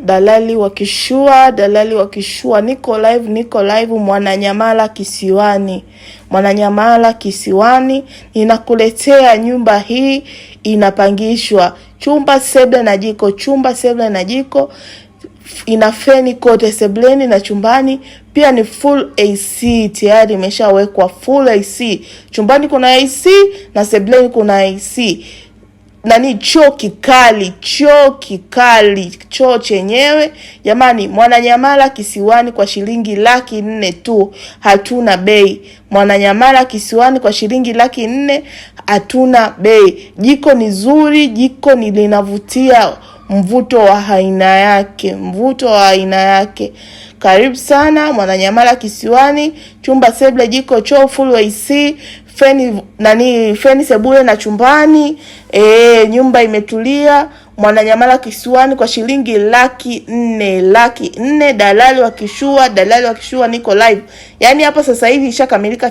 dalali wa Kishua, niko live Mwananyamala Kisiwani. Ninakuletea nyumba hii inapangishwa, chumba sebule na jiko, ina feni kote sebleni na chumbani, pia ni full AC, tayari imeshawekwa full AC. Chumbani kuna AC na sebleni kuna AC. Choo kikali, choo chenyewe. Jamani, Mwananyamala Kisiwani kwa shilingi 400,000 tu, hatuna bei. Mwananyamala Kisiwani kwa shilingi 400,000, hatuna bei. Jiko ni zuri, jiko ni linavutia, mvuto wa aina yake. Karibu sana Mwananyamala Kisiwani, chumba sebule, jiko, choo, full AC, feni sebule na chumbani. Nyumba imetulia. Mwananyamala Kisiwani kwa shilingi 400,000. Dalali wa Kishua, niko live. Yaani hapa sasa hivi ishakamilika.